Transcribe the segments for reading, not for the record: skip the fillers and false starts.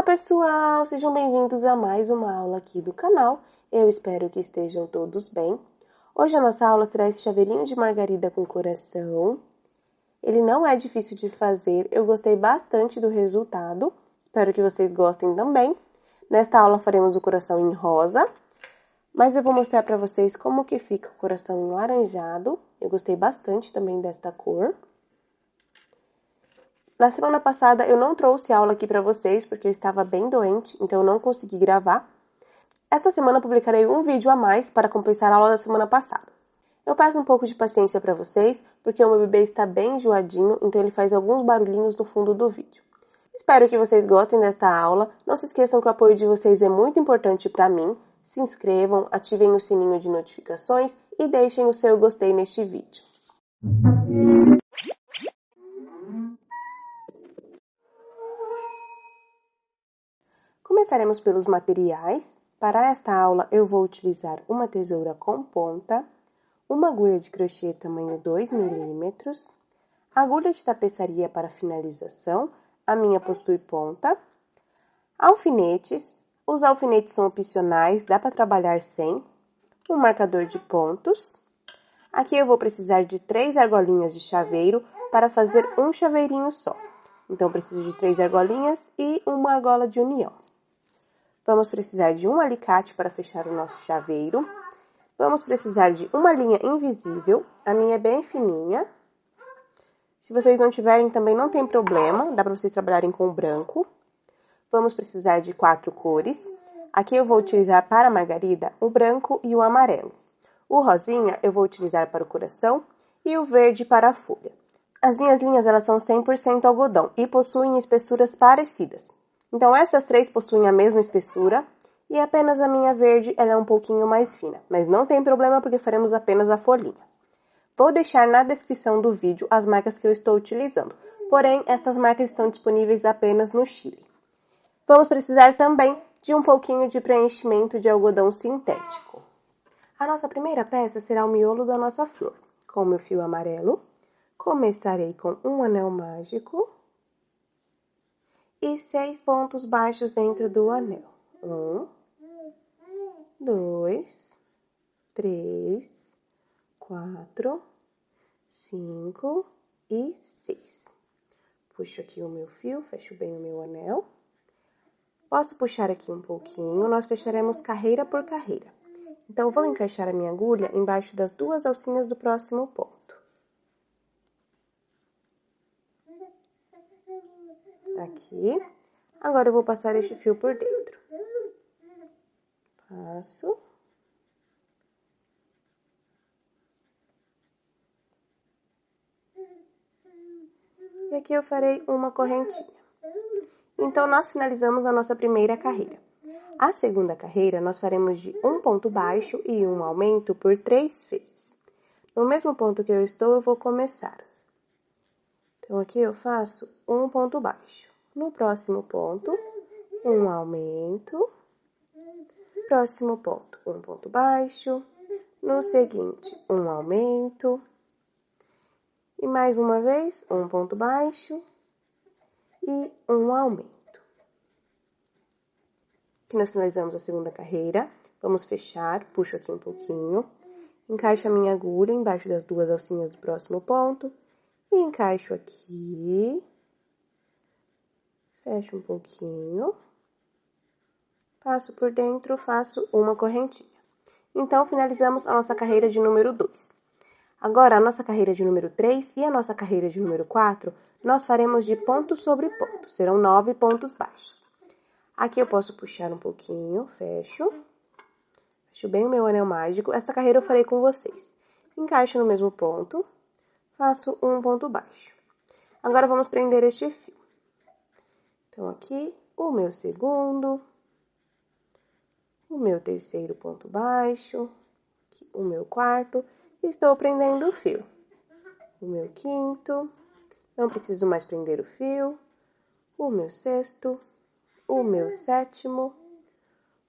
pessoal! Sejam bem-vindos a mais uma aula aqui do canal. Eu espero que estejam todos bem. Hoje a nossa aula será esse chaveirinho de margarida com coração. Ele não é difícil de fazer, eu gostei bastante do resultado. Espero que vocês gostem também. Nesta aula faremos o coração em rosa, mas eu vou mostrar para vocês como que fica o coração em laranjado. Eu gostei bastante também desta cor. Na semana passada eu não trouxe aula aqui para vocês, porque eu estava bem doente, então eu não consegui gravar. Esta semana eu publicarei um vídeo a mais para compensar a aula da semana passada. Eu peço um pouco de paciência para vocês, porque o meu bebê está bem enjoadinho, então ele faz alguns barulhinhos no fundo do vídeo. Espero que vocês gostem desta aula. Não se esqueçam que o apoio de vocês é muito importante para mim. Se inscrevam, ativem o sininho de notificações e deixem o seu gostei neste vídeo. Começaremos pelos materiais. Para esta aula eu vou utilizar uma tesoura com ponta, uma agulha de crochê tamanho 2 mm, agulha de tapeçaria para finalização, a minha possui ponta, alfinetes, os alfinetes são opcionais, dá para trabalhar sem, um marcador de pontos. Aqui eu vou precisar de 3 argolinhas de chaveiro para fazer um chaveirinho só. Então, preciso de 3 argolinhas e uma argola de união. Vamos precisar de um alicate para fechar o nosso chaveiro. Vamos precisar de uma linha invisível, a minha é bem fininha. Se vocês não tiverem também não tem problema, dá para vocês trabalharem com o branco. Vamos precisar de 4 cores. Aqui eu vou utilizar para a margarida o branco e o amarelo. O rosinha eu vou utilizar para o coração e o verde para a folha. As minhas linhas elas são 100% algodão e possuem espessuras parecidas. Então, essas 3 possuem a mesma espessura e apenas a minha verde ela é um pouquinho mais fina. Mas não tem problema porque faremos apenas a folhinha. Vou deixar na descrição do vídeo as marcas que eu estou utilizando. Porém, essas marcas estão disponíveis apenas no Chile. Vamos precisar também de um pouquinho de preenchimento de algodão sintético. A nossa primeira peça será o miolo da nossa flor. Com o meu fio amarelo, começarei com um anel mágico e 6 pontos baixos dentro do anel. 1, 2, 3, 4, 5 e 6. Puxo aqui o meu fio, fecho bem o meu anel. Posso puxar aqui um pouquinho, nós fecharemos carreira por carreira. Então, vou encaixar a minha agulha embaixo das 2 alcinhas do próximo ponto. Aqui. Agora, eu vou passar este fio por dentro. Passo. E aqui eu farei uma correntinha. Então, nós finalizamos a nossa primeira carreira. A segunda carreira, nós faremos de um ponto baixo e um aumento por 3 vezes. No mesmo ponto que eu estou, eu vou começar. Então, aqui eu faço um ponto baixo. No próximo ponto, um aumento. Próximo ponto, um ponto baixo. No seguinte, um aumento. E mais uma vez, um ponto baixo e um aumento. Aqui nós finalizamos a segunda carreira. Vamos fechar, puxo aqui um pouquinho. Encaixo a minha agulha embaixo das 2 alcinhas do próximo ponto. E encaixo aqui. Fecho um pouquinho. Passo por dentro, faço uma correntinha. Então, finalizamos a nossa carreira de número 2. Agora, a nossa carreira de número 3 e a nossa carreira de número 4, nós faremos de ponto sobre ponto. Serão 9 pontos baixos. Aqui eu posso puxar um pouquinho, fecho. Fecho bem o meu anel mágico. Esta carreira eu farei com vocês. Encaixo no mesmo ponto, faço um ponto baixo. Agora, vamos prender este fio. Então, aqui, o meu segundo, o meu terceiro ponto baixo, aqui, o meu quarto, e estou prendendo o fio. O meu quinto, não preciso mais prender o fio, o meu sexto, o meu sétimo,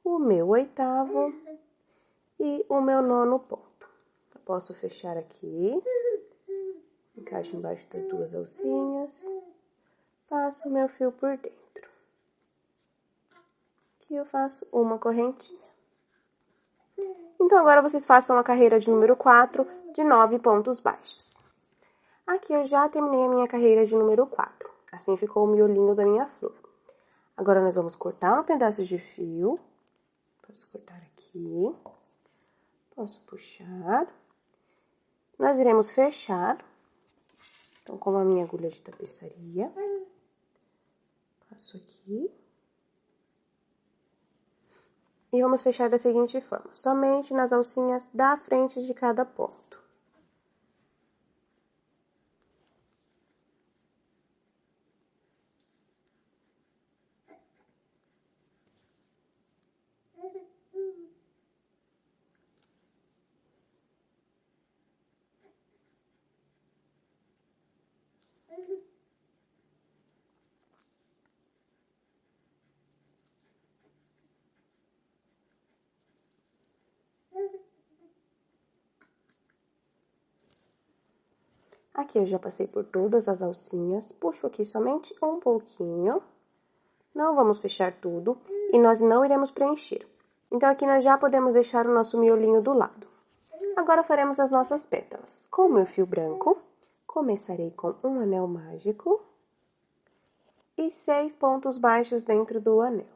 o meu oitavo e o meu nono ponto. Eu posso fechar aqui, encaixo embaixo das 2 alcinhas, passo o meu fio por dentro. Aqui eu faço uma correntinha. Então, agora vocês façam a carreira de número 4, de 9 pontos baixos. Aqui eu já terminei a minha carreira de número 4. Assim ficou o miolinho da minha flor. Agora, nós vamos cortar um pedaço de fio. Posso cortar aqui. Posso puxar. Nós iremos fechar. Então, com a minha agulha de tapeçaria. Passo aqui. E vamos fechar da seguinte forma. Somente nas alcinhas da frente de cada ponto. Aqui eu já passei por todas as alcinhas, puxo aqui somente um pouquinho. Não vamos fechar tudo e nós não iremos preencher. Então, aqui nós já podemos deixar o nosso miolinho do lado. Agora, faremos as nossas pétalas. Com o meu fio branco, começarei com um anel mágico e 6 pontos baixos dentro do anel.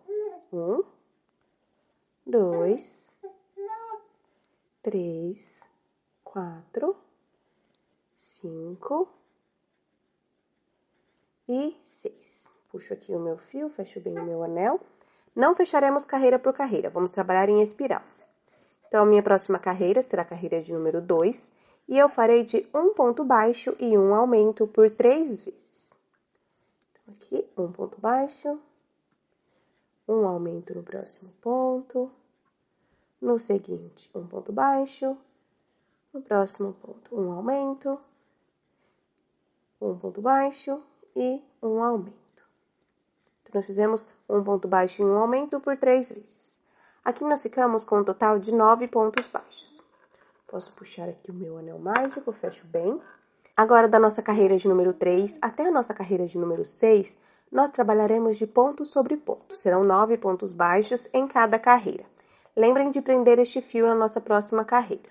1, 2, 3, 4, 5 e 6. Puxo aqui o meu fio, fecho bem o meu anel. Não fecharemos carreira por carreira, vamos trabalhar em espiral. Então, a minha próxima carreira será a carreira de número 2, e eu farei de um ponto baixo e um aumento por 3 vezes. Então, aqui, um ponto baixo, um aumento no próximo ponto, no seguinte, um ponto baixo, no próximo ponto, um aumento, um ponto baixo e um aumento. Então, nós fizemos um ponto baixo e um aumento por 3 vezes. Aqui nós ficamos com um total de 9 pontos baixos. Posso puxar aqui o meu anel mágico, fecho bem. Agora, da nossa carreira de número 3 até a nossa carreira de número 6, nós trabalharemos de ponto sobre ponto. Serão 9 pontos baixos em cada carreira. Lembrem de prender este fio na nossa próxima carreira.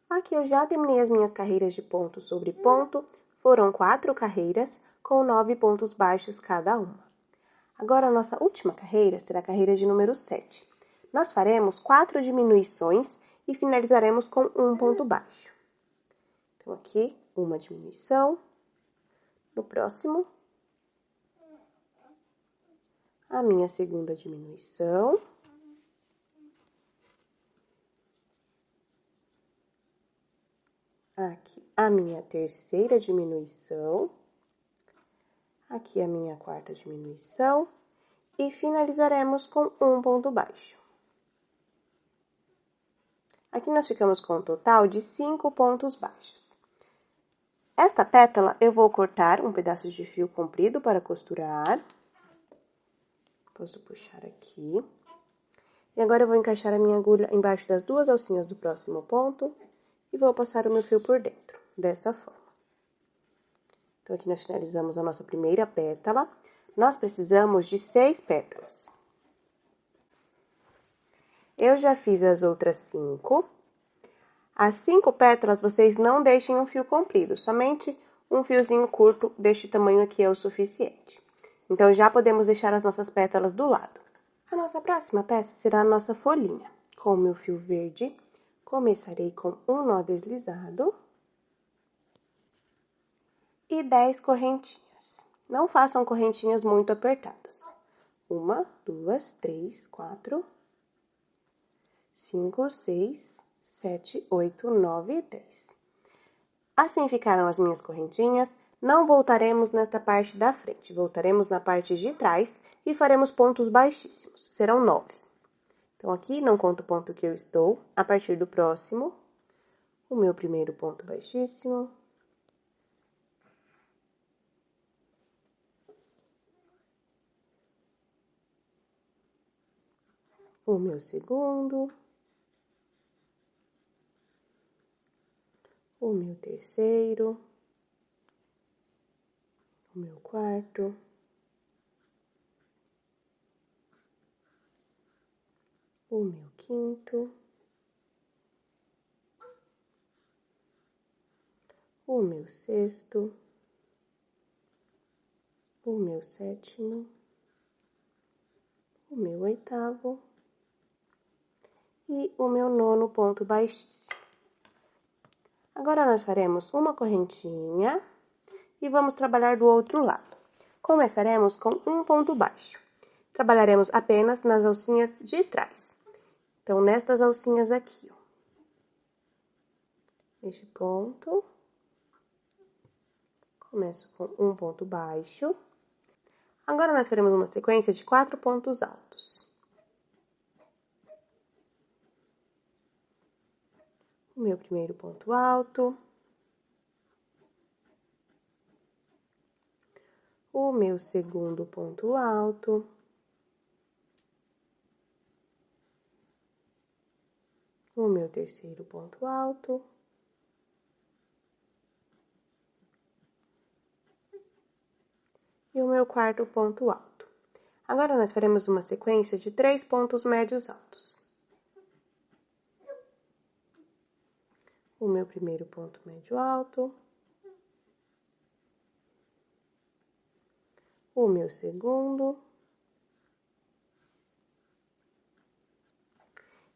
Aqui eu já terminei as minhas carreiras de ponto sobre ponto. Foram 4 carreiras, com 9 pontos baixos cada uma. Agora, a nossa última carreira será a carreira de número 7. Nós faremos 4 diminuições e finalizaremos com um ponto baixo. Então, aqui, uma diminuição. No próximo, a minha segunda diminuição. Aqui, a minha terceira diminuição. Aqui, a minha quarta diminuição. E finalizaremos com um ponto baixo. Aqui nós ficamos com um total de 5 pontos baixos. Esta pétala eu vou cortar um pedaço de fio comprido para costurar. Posso puxar aqui. E agora eu vou encaixar a minha agulha embaixo das 2 alcinhas do próximo ponto e vou passar o meu fio por dentro, desta forma. Então, aqui nós finalizamos a nossa primeira pétala. Nós precisamos de 6 pétalas. Eu já fiz as outras 5. As 5 pétalas, vocês não deixem um fio comprido, somente um fiozinho curto deste tamanho aqui é o suficiente. Então, já podemos deixar as nossas pétalas do lado. A nossa próxima peça será a nossa folhinha. Com o meu fio verde, começarei com um nó deslizado e 10 correntinhas. Não façam correntinhas muito apertadas. 1, 2, 3, 4, 5, 6, 7, 8, 9 e 10. Assim ficaram as minhas correntinhas. Não voltaremos nesta parte da frente, voltaremos na parte de trás e faremos pontos baixíssimos, serão 9. Então, aqui não conto o ponto que eu estou, a partir do próximo, o meu primeiro ponto baixíssimo. O meu segundo. O meu terceiro. O meu quarto. o meu quinto, o meu sexto, o meu sétimo, o meu oitavo e o meu nono ponto baixíssimo. Agora, nós faremos uma correntinha e vamos trabalhar do outro lado. Começaremos com um ponto baixo. Trabalharemos apenas nas alcinhas de trás. Então, nestas alcinhas aqui, ó. Este ponto. Começo com um ponto baixo. Agora, nós faremos uma sequência de 4 pontos altos. O meu primeiro ponto alto. O meu segundo ponto alto. O meu terceiro ponto alto. E o meu quarto ponto alto. Agora, nós faremos uma sequência de 3 pontos médios altos. O meu primeiro ponto médio alto. O meu segundo.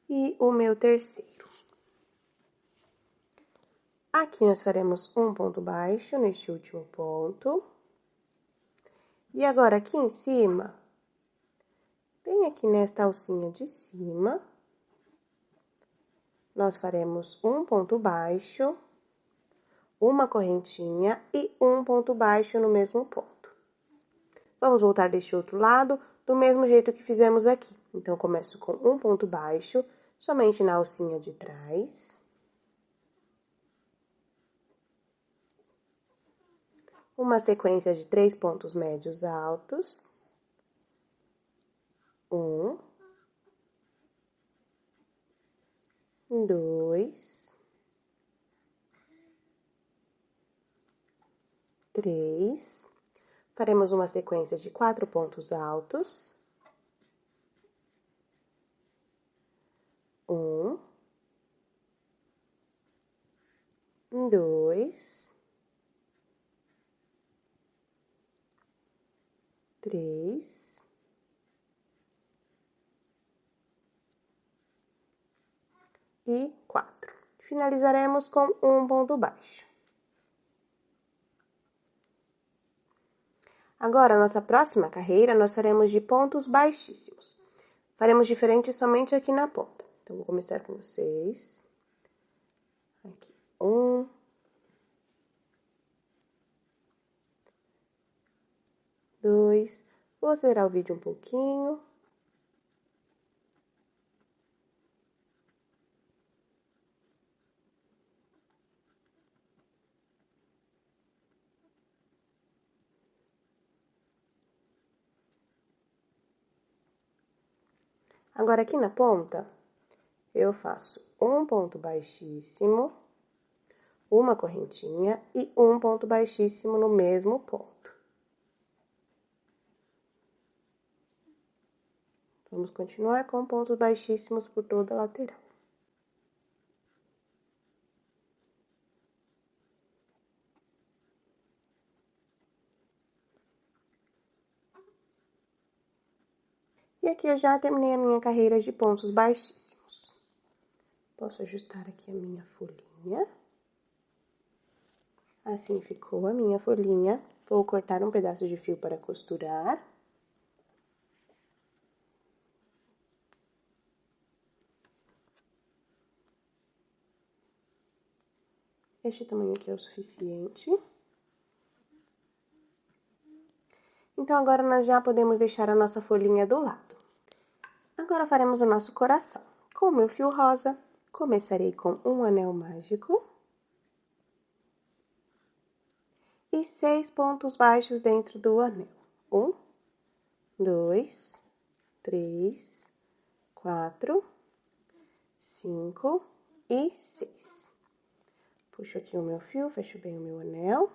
E o meu terceiro. Aqui nós faremos um ponto baixo neste último ponto. E agora, aqui em cima, bem aqui nesta alcinha de cima, nós faremos um ponto baixo, uma correntinha e um ponto baixo no mesmo ponto. Vamos voltar deste outro lado, do mesmo jeito que fizemos aqui. Então, eu começo com um ponto baixo, somente na alcinha de trás. Uma sequência de 3 pontos médios altos. 1, 2, 3. Faremos uma sequência de 4 pontos altos. 1, 2, 3 e 4. Finalizaremos com um ponto baixo. Agora, a nossa próxima carreira, nós faremos de pontos baixíssimos. Faremos diferente somente aqui na ponta. Então, vou começar com vocês. Aqui, 1, 2, vou acelerar o vídeo um pouquinho. Agora, aqui na ponta, eu faço um ponto baixíssimo, uma correntinha e um ponto baixíssimo no mesmo ponto. Vamos continuar com pontos baixíssimos por toda a lateral. E aqui eu já terminei a minha carreira de pontos baixíssimos. Posso ajustar aqui a minha folhinha. Assim ficou a minha folhinha. Vou cortar um pedaço de fio para costurar. Este tamanho aqui é o suficiente. Então, agora nós já podemos deixar a nossa folhinha do lado. Agora, faremos o nosso coração. Com o meu fio rosa, começarei com um anel mágico. E 6 pontos baixos dentro do anel. 1, 2, 3, 4, 5 e 6. Puxo aqui o meu fio, fecho bem o meu anel.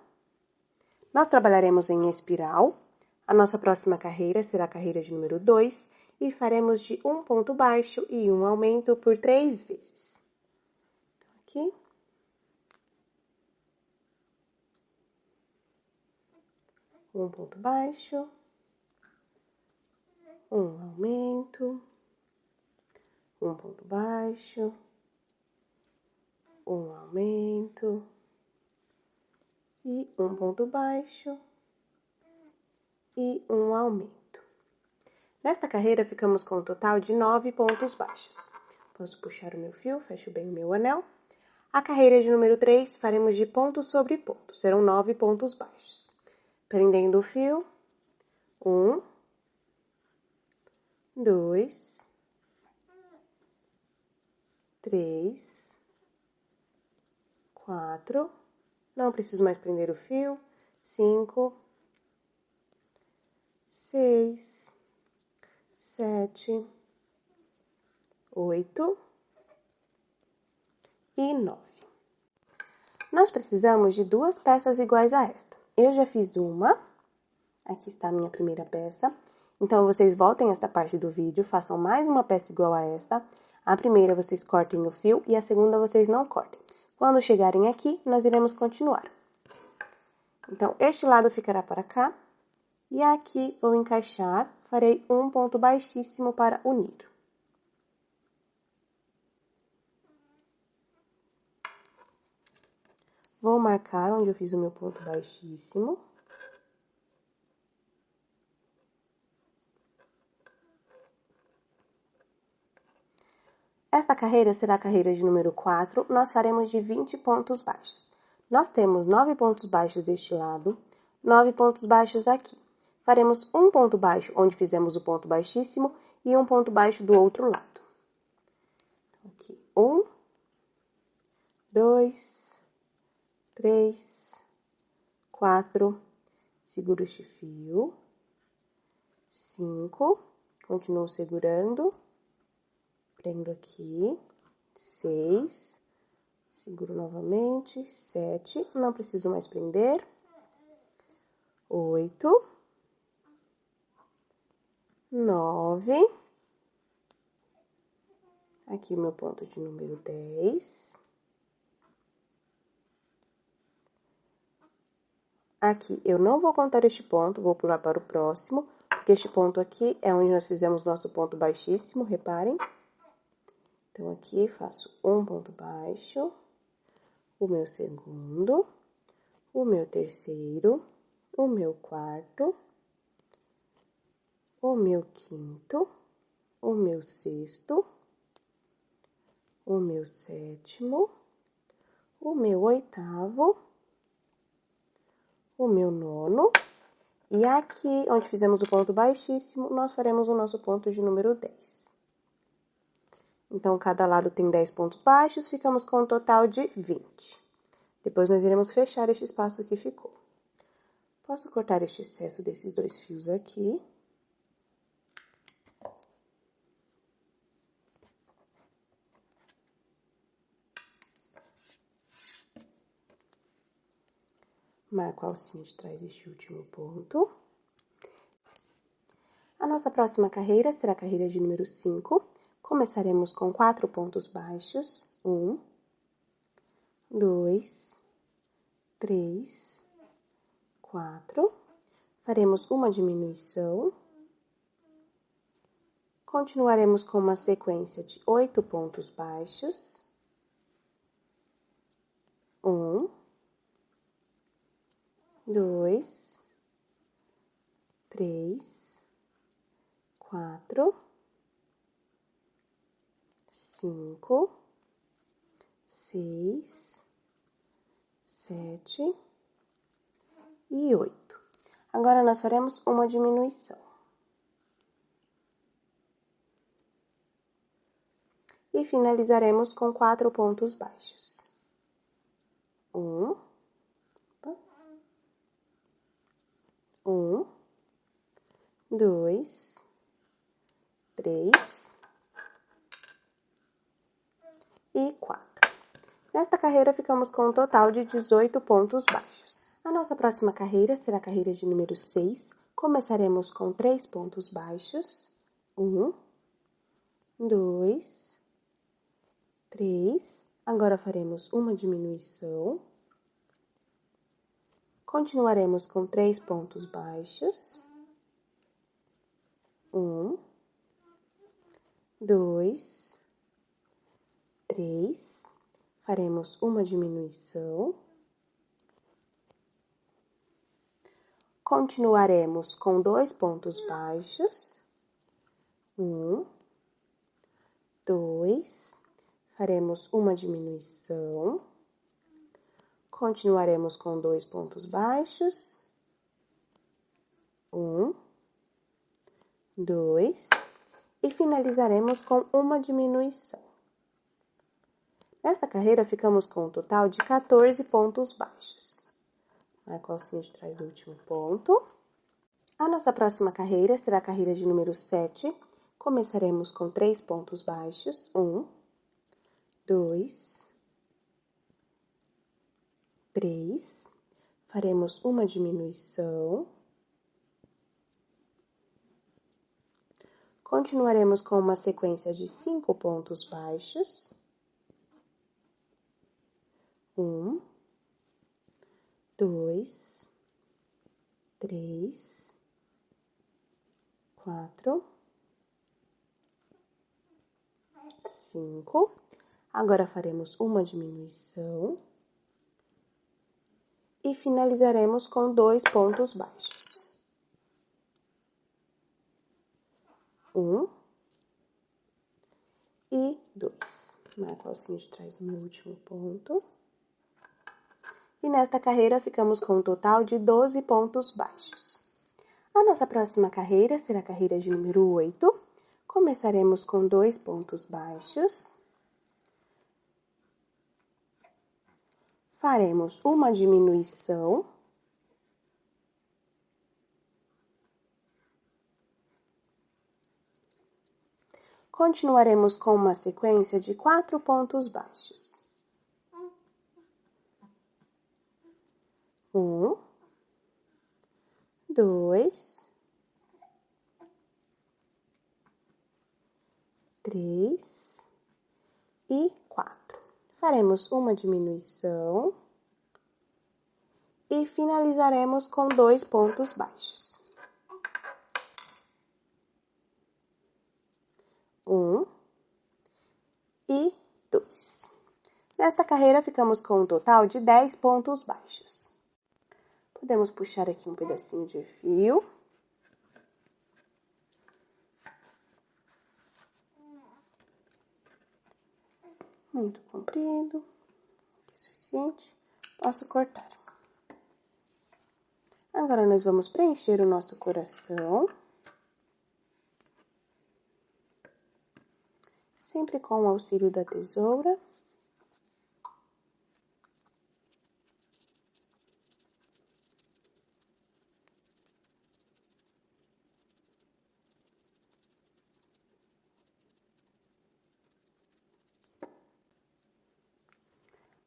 Nós trabalharemos em espiral. A nossa próxima carreira será a carreira de número 2 e faremos de um ponto baixo e um aumento por 3 vezes. Aqui. Um ponto baixo, um aumento, um ponto baixo, um aumento e um ponto baixo e um aumento. Nesta carreira, ficamos com um total de 9 pontos baixos. Posso puxar o meu fio, fecho bem o meu anel. A carreira de número 3, faremos de ponto sobre ponto, serão 9 pontos baixos. Prendendo o fio, 1, 2, 3, 4, não preciso mais prender o fio, 5, 6, 7, 8 e 9. Nós precisamos de 2 peças iguais a esta. Eu já fiz uma, aqui está a minha primeira peça. Então, vocês voltem esta parte do vídeo, façam mais uma peça igual a esta. A primeira vocês cortem o fio e a segunda vocês não cortem. Quando chegarem aqui, nós iremos continuar. Então, este lado ficará para cá. E aqui vou encaixar, farei um ponto baixíssimo para unir. Vou marcar onde eu fiz o meu ponto baixíssimo. Esta carreira será a carreira de número 4, nós faremos de 20 pontos baixos. Nós temos 9 pontos baixos deste lado, 9 pontos baixos aqui. Faremos um ponto baixo onde fizemos o ponto baixíssimo e um ponto baixo do outro lado. Aqui, 1, 2, 3, 4, seguro este fio, 5, continuo segurando, prendo aqui, 6, seguro novamente, 7, não preciso mais prender, 8, 9, aqui o meu ponto de número 10, aqui eu não vou contar este ponto, vou pular para o próximo, porque este ponto aqui é onde nós fizemos nosso ponto baixíssimo, reparem. Então, aqui faço um ponto baixo, o meu segundo, o meu terceiro, o meu quarto, o meu quinto, o meu sexto, o meu sétimo, o meu oitavo, o meu nono, e aqui, onde fizemos o ponto baixíssimo, nós faremos o nosso ponto de número 10. Então, cada lado tem 10 pontos baixos, ficamos com um total de 20. Depois, nós iremos fechar este espaço que ficou. Posso cortar este excesso desses 2 fios aqui. Marco a alcinha de trás deste último ponto. A nossa próxima carreira será a carreira de número 5. Começaremos com 4 pontos baixos. 1, 2, 3, 4. Faremos uma diminuição. Continuaremos com uma sequência de 8 pontos baixos. 1, 2, 3, 4, 5, 6, 7 e 8. Agora, nós faremos uma diminuição. E finalizaremos com 4 pontos baixos. 1, 2, 3 e 4. Nesta carreira, ficamos com um total de 18 pontos baixos. A nossa próxima carreira será a carreira de número 6. Começaremos com 3 pontos baixos. 1, 2, 3. Agora faremos uma diminuição. Continuaremos com 3 pontos baixos. 1, 2, 3. Faremos uma diminuição. Continuaremos com 2 pontos baixos. 1, 2. Faremos uma diminuição. Continuaremos com 2 pontos baixos. 1, 2. E finalizaremos com uma diminuição. Nesta carreira, ficamos com um total de 14 pontos baixos. Marco o alcinho de trás do último ponto. A nossa próxima carreira será a carreira de número 7. Começaremos com 3 pontos baixos. 1, 2, 3. Faremos uma diminuição. Continuaremos com uma sequência de 5 pontos baixos. 1, 2, 3, 4, 5. Agora faremos uma diminuição. E finalizaremos com 2 pontos baixos. 1 e 2. Marco o alcinho de trás no meu último ponto. E nesta carreira, ficamos com um total de 12 pontos baixos. A nossa próxima carreira será a carreira de número 8. Começaremos com 2 pontos baixos. Faremos uma diminuição. Continuaremos com uma sequência de 4 pontos baixos. 1, 2, 3 e 4. Faremos uma diminuição e finalizaremos com 2 pontos baixos. 1 e 2. Nesta carreira, ficamos com um total de 10 pontos baixos. Podemos puxar aqui um pedacinho de fio. Muito comprido, é suficiente. Posso cortar. Agora, nós vamos preencher o nosso coração. Sempre com o auxílio da tesoura.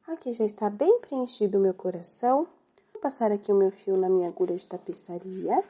Aqui já está bem preenchido o meu coração. Vou passar aqui o meu fio na minha agulha de tapeçaria.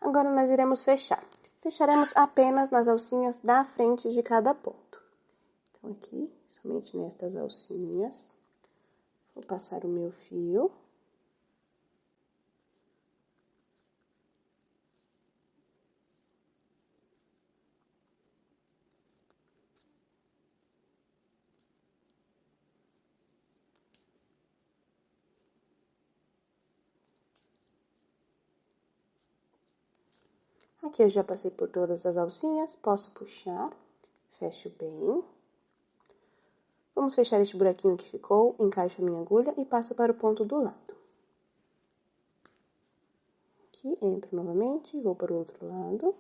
Agora, nós iremos fechar. Fecharemos apenas nas alcinhas da frente de cada ponto. Então, aqui, somente nestas alcinhas, vou passar o meu fio. Aqui eu já passei por todas as alcinhas, posso puxar, fecho bem. Vamos fechar este buraquinho que ficou, encaixo a minha agulha e passo para o ponto do lado. Aqui, entro novamente, vou para o outro lado.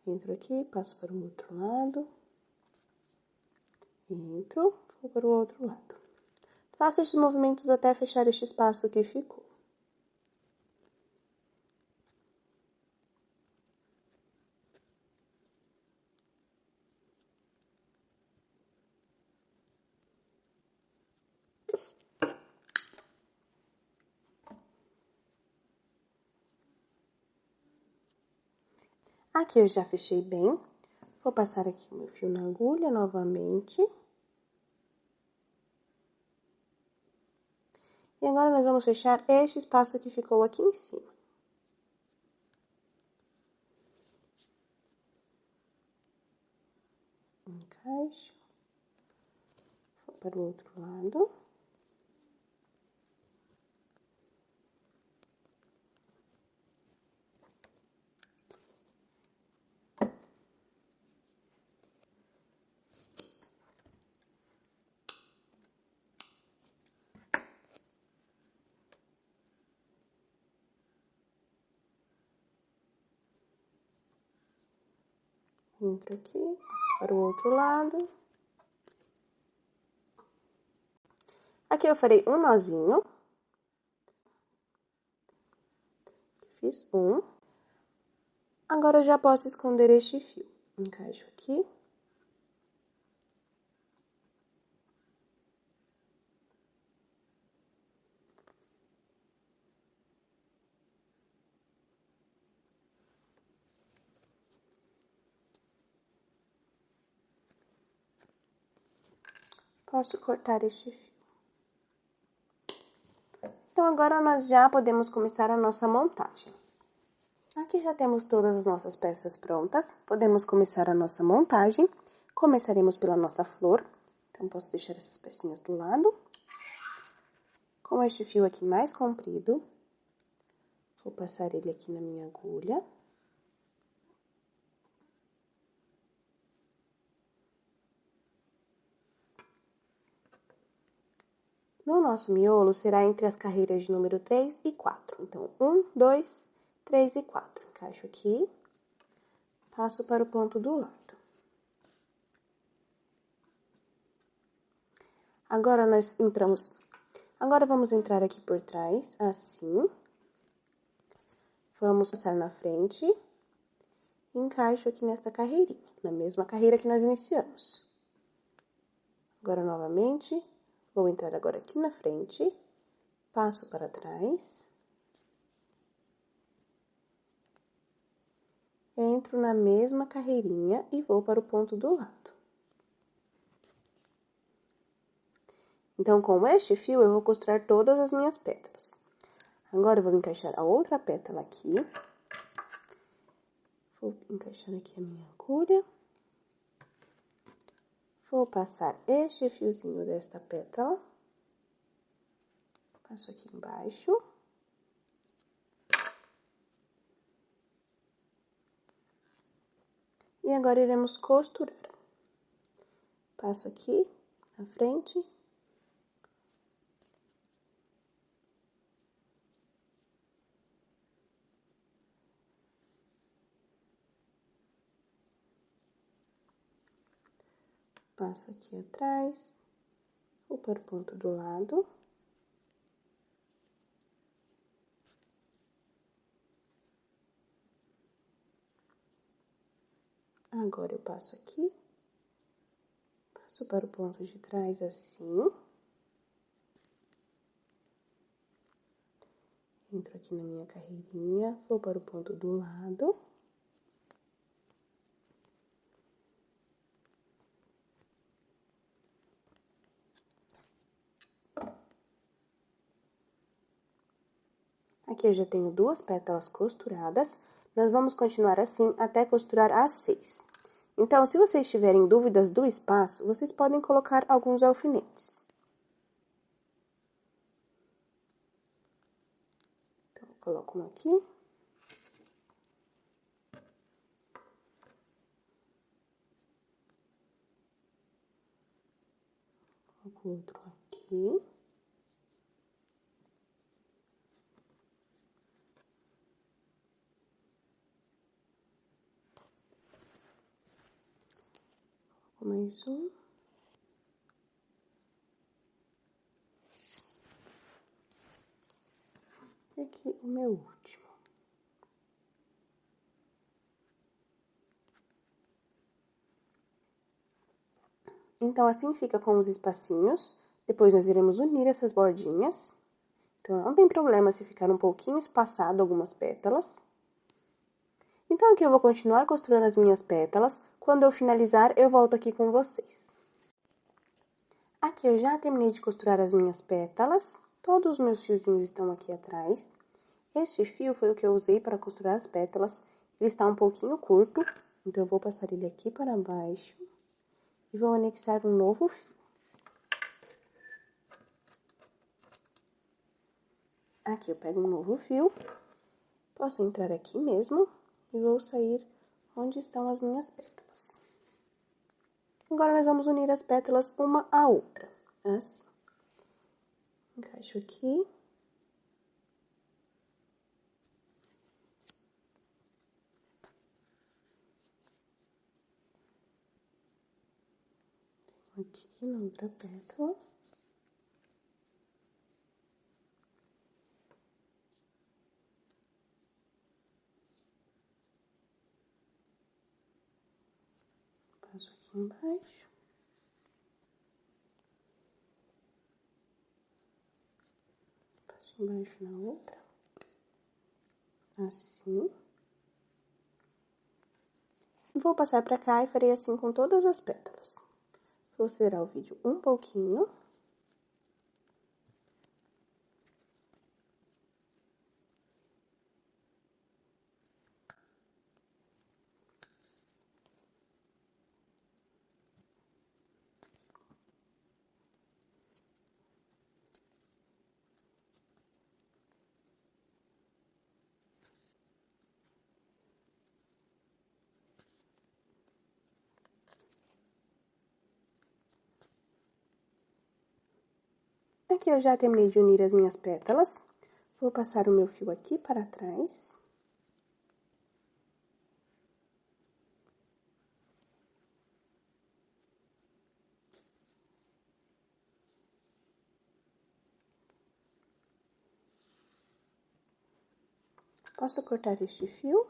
Entro aqui, passo para o outro lado. Entro, vou para o outro lado. Faço estes movimentos até fechar este espaço que ficou. Aqui eu já fechei bem. Vou passar aqui o meu fio na agulha novamente. E agora nós vamos fechar este espaço que ficou aqui em cima. Encaixo. Vou para o outro lado. Entro aqui, passo para o outro lado. Aqui eu farei um nozinho. Fiz um. Agora eu já posso esconder este fio. Encaixo aqui. Posso cortar este fio. Então, agora nós já podemos começar a nossa montagem. Aqui já temos todas as nossas peças prontas. Podemos começar a nossa montagem. Começaremos pela nossa flor. Então, posso deixar essas pecinhas do lado. Com este fio aqui mais comprido, vou passar ele aqui na minha agulha. No nosso miolo, será entre as carreiras de número 3 e 4. Então, 1, 2, 3 e 4. Encaixo aqui, passo para o ponto do lado. Agora, Agora, vamos entrar aqui por trás, assim. Vamos passar na frente. Encaixo aqui nesta carreirinha, na mesma carreira que nós iniciamos. Agora, novamente, vou entrar agora aqui na frente, passo para trás, entro na mesma carreirinha e vou para o ponto do lado. Então, com este fio, eu vou costurar todas as minhas pétalas. Agora, eu vou encaixar a outra pétala aqui. Vou encaixar aqui a minha agulha. Vou passar este fiozinho desta pétala. Passo aqui embaixo. E agora, iremos costurar. Passo aqui na frente. Passo aqui atrás. Vou para o ponto do lado. Agora, eu passo aqui. Passo para o ponto de trás assim. Entro aqui na minha carreirinha, vou para o ponto do lado. Aqui eu já tenho duas pétalas costuradas. Nós vamos continuar assim até costurar as 6. Então, se vocês tiverem dúvidas do espaço, vocês podem colocar alguns alfinetes. Então, eu coloco um aqui. Coloco outro aqui. mais um. E aqui o meu último. Então, assim fica com os espacinhos. Depois, nós iremos unir essas bordinhas. Então, não tem problema se ficar um pouquinho espaçado algumas pétalas. Então, aqui eu vou continuar costurando as minhas pétalas. Quando eu finalizar, eu volto aqui com vocês. Aqui eu já terminei de costurar as minhas pétalas. Todos os meus fiozinhos estão aqui atrás. Este fio foi o que eu usei para costurar as pétalas. Ele está um pouquinho curto, então eu vou passar ele aqui para baixo. E vou anexar um novo fio. Aqui eu pego um novo fio, posso entrar aqui mesmo e vou sair onde estão as minhas pétalas. Agora nós vamos unir as pétalas uma à outra, assim. Encaixo aqui. Aqui na outra pétala. Passo aqui embaixo. Passo embaixo na outra. Assim. Vou passar pra cá e farei assim com todas as pétalas. Vou acelerar o vídeo um pouquinho. Aqui eu já terminei de unir as minhas pétalas. Vou passar o meu fio aqui para trás. Posso cortar este fio.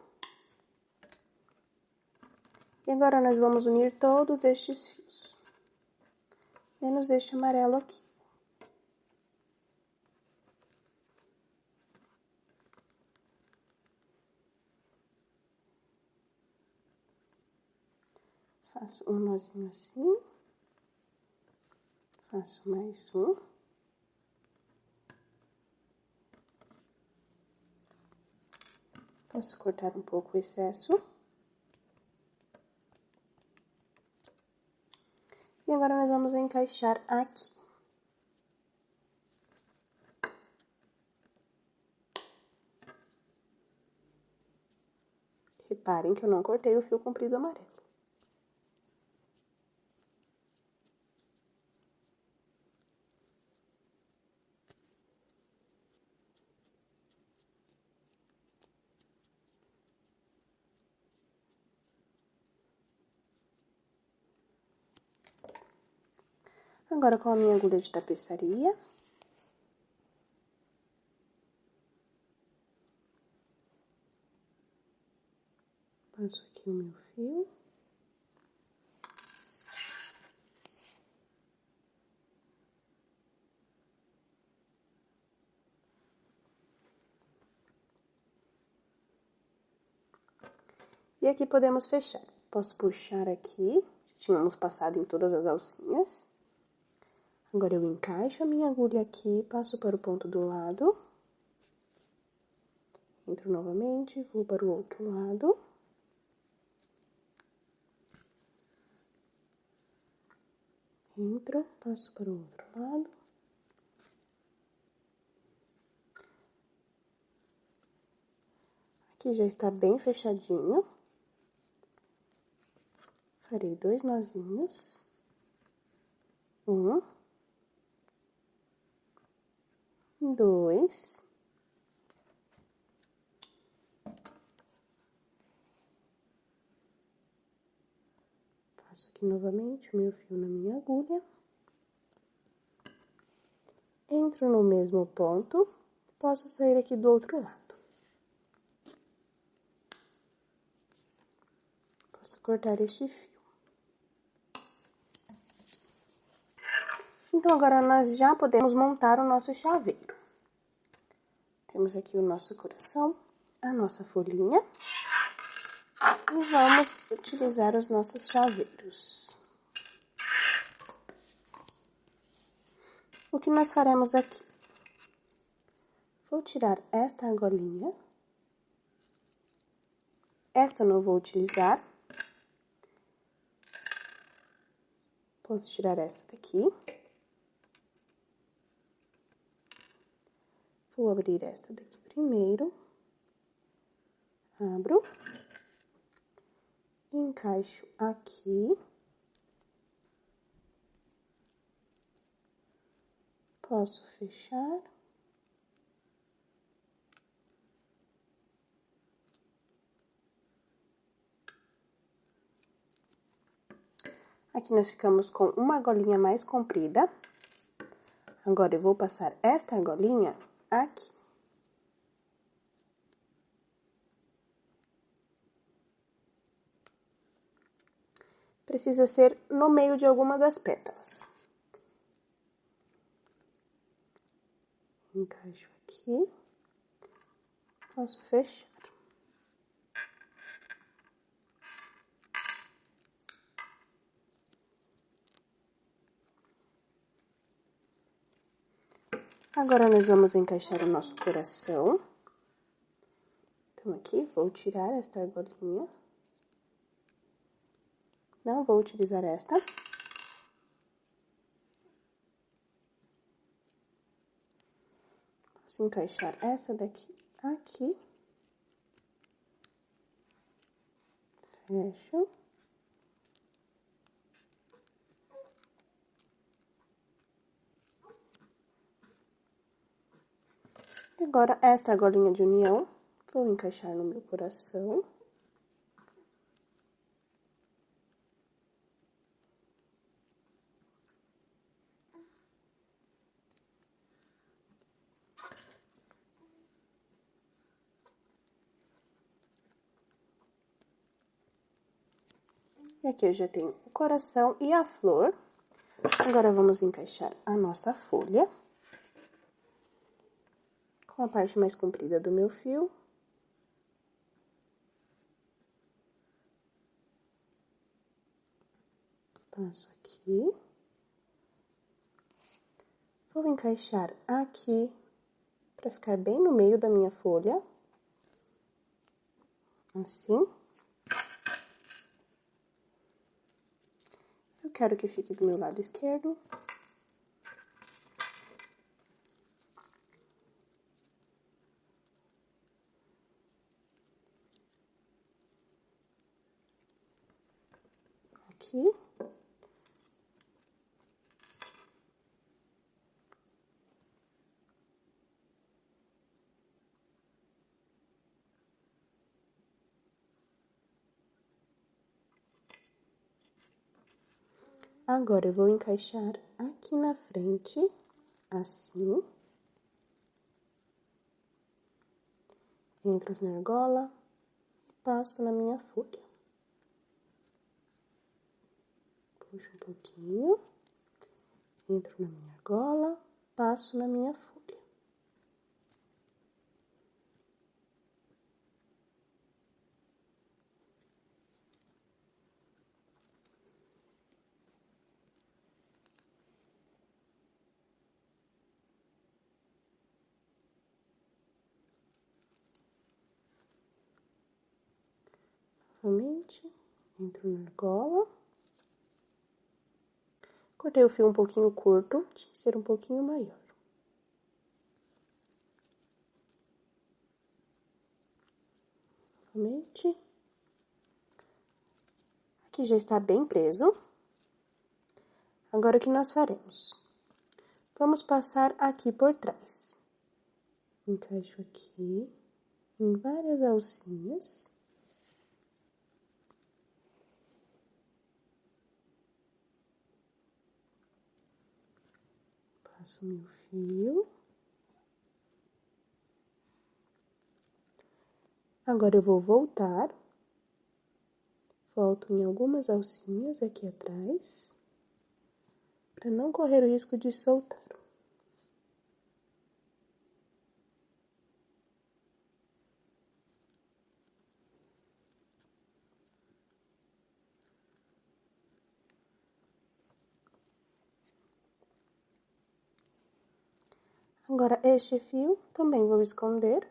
E agora nós vamos unir todos estes fios. Menos este amarelo aqui. Faço um nozinho assim. Faço mais um. Posso cortar um pouco o excesso. E agora nós vamos encaixar aqui. Reparem que eu não cortei o fio comprido amarelo. Agora, com a minha agulha de tapeçaria, passo aqui o meu fio. E aqui podemos fechar. Posso puxar aqui, tínhamos passado em todas as alcinhas. Agora, eu encaixo a minha agulha aqui, passo para o ponto do lado. Entro novamente, vou para o outro lado. Entro, passo para o outro lado. Aqui já está bem fechadinho. Farei 2 nozinhos. 1, 2. Passo aqui aqui novamente o meu fio na minha agulha. Entro no mesmo ponto, posso sair aqui do outro lado. Posso cortar este fio. Então, agora nós já podemos montar o nosso chaveiro. Temos aqui o nosso coração, a nossa folhinha. E vamos utilizar os nossos chaveiros. O que nós faremos aqui? Vou tirar esta argolinha. Esta eu não vou utilizar. Posso tirar esta daqui. Vou abrir esta daqui primeiro. Abro. Encaixo aqui. Posso fechar. Aqui nós ficamos com uma argolinha mais comprida. Agora, eu vou passar esta argolinha aqui. Precisa ser no meio de alguma das pétalas. Encaixo aqui. Posso fechar. Agora, nós vamos encaixar o nosso coração. Então, aqui, vou tirar esta argolinha. Não vou utilizar esta. Posso encaixar essa daqui aqui. Fecho. E agora, esta argolinha de união, vou encaixar no meu coração. E aqui eu já tenho o coração e a flor. Agora, vamos encaixar a nossa folha. Com a parte mais comprida do meu fio. Passo aqui. Vou encaixar aqui, para ficar bem no meio da minha folha. Assim. Eu quero que fique do meu lado esquerdo. Aqui. Agora, eu vou encaixar aqui na frente, assim. Entro na argola e passo na minha folha. Puxo um pouquinho. Entro na minha argola, passo na minha folha. Novamente, entro na argola. Cortei o fio um pouquinho curto, tinha que ser um pouquinho maior. Novamente. Aqui já está bem preso. Agora, o que nós faremos? Vamos passar aqui por trás. Encaixo aqui em várias alcinhas. Passo meu fio. Agora eu vou voltar. Volto em algumas alcinhas aqui atrás, para não correr o risco de soltar. Agora, este fio também vou esconder.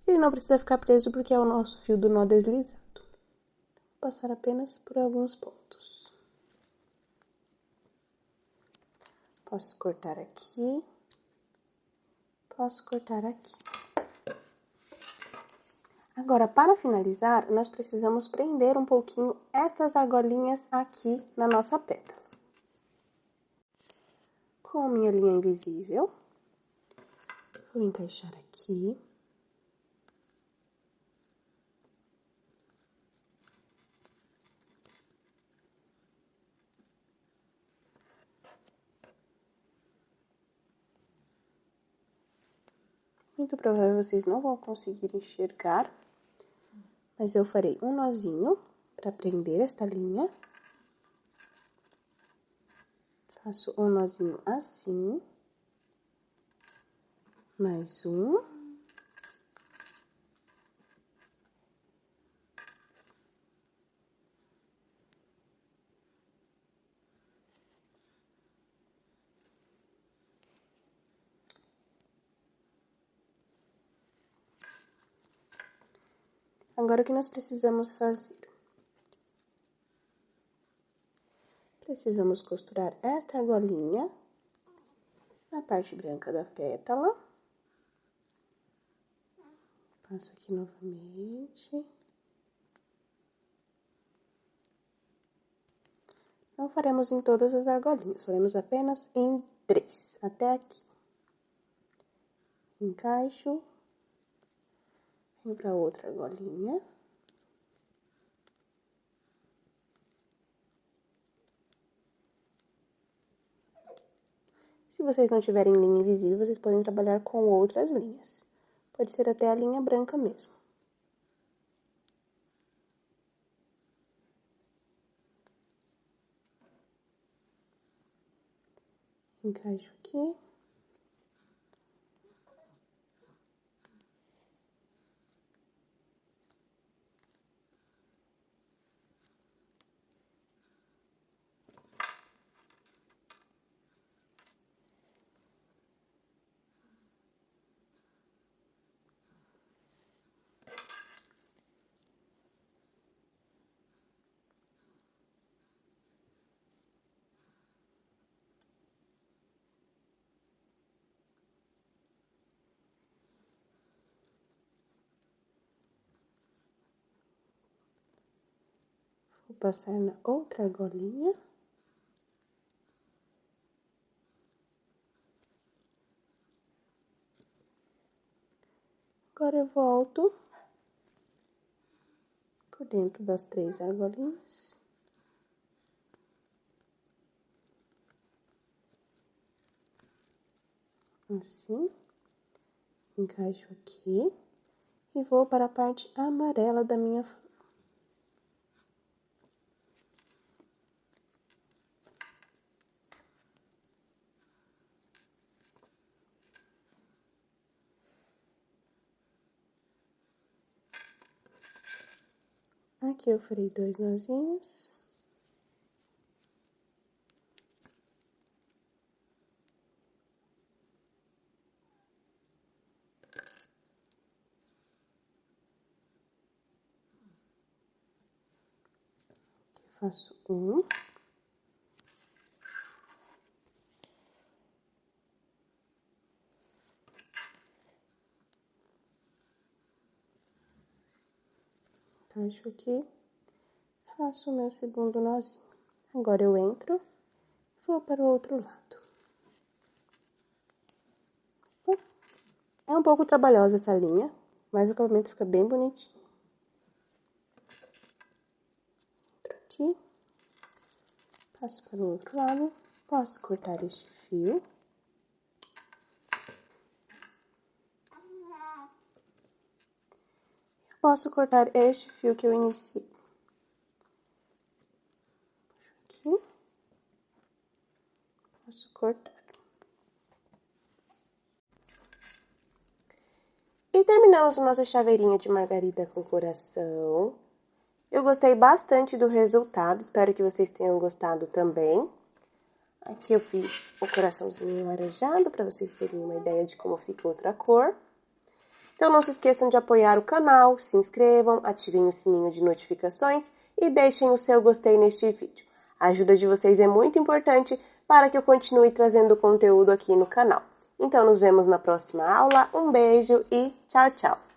Ele não precisa ficar preso porque é o nosso fio do nó deslizado. Vou passar apenas por alguns pontos. Posso cortar aqui. Posso cortar aqui. Agora, para finalizar, nós precisamos prender um pouquinho estas argolinhas aqui na nossa pétala. Com a minha linha invisível, vou encaixar aqui. Muito provável vocês não vão conseguir enxergar, mas eu farei um nozinho para prender esta linha. Faço um nozinho assim. Mais um. Agora, o que nós precisamos fazer? Precisamos costurar esta argolinha na parte branca da pétala. Passo aqui novamente. Não faremos em todas as argolinhas, faremos apenas em 3, até aqui. Encaixo. Venho para outra argolinha. Se vocês não tiverem linha invisível, vocês podem trabalhar com outras linhas. Pode ser até a linha branca mesmo. Encaixo aqui. Vou passar na outra argolinha. Agora eu volto por dentro das 3 argolinhas. Assim. Encaixo aqui. E vou para a parte amarela da minha flor. Aqui eu farei 2 nozinhos. Aqui eu faço um. Encaixo aqui. Faço o meu segundo nozinho. Agora eu entro e vou para o outro lado. É um pouco trabalhosa essa linha, mas o acabamento fica bem bonitinho. Entro aqui. Passo para o outro lado. Posso cortar este fio. Posso cortar este fio que eu iniciei. Aqui. Posso cortar. E terminamos nossa chaveirinha de margarida com coração. Eu gostei bastante do resultado, espero que vocês tenham gostado também. Aqui eu fiz o coraçãozinho laranjado, para vocês terem uma ideia de como fica outra cor. Então não se esqueçam de apoiar o canal, se inscrevam, ativem o sininho de notificações e deixem o seu gostei neste vídeo. A ajuda de vocês é muito importante para que eu continue trazendo conteúdo aqui no canal. Então nos vemos na próxima aula, um beijo e tchau, tchau!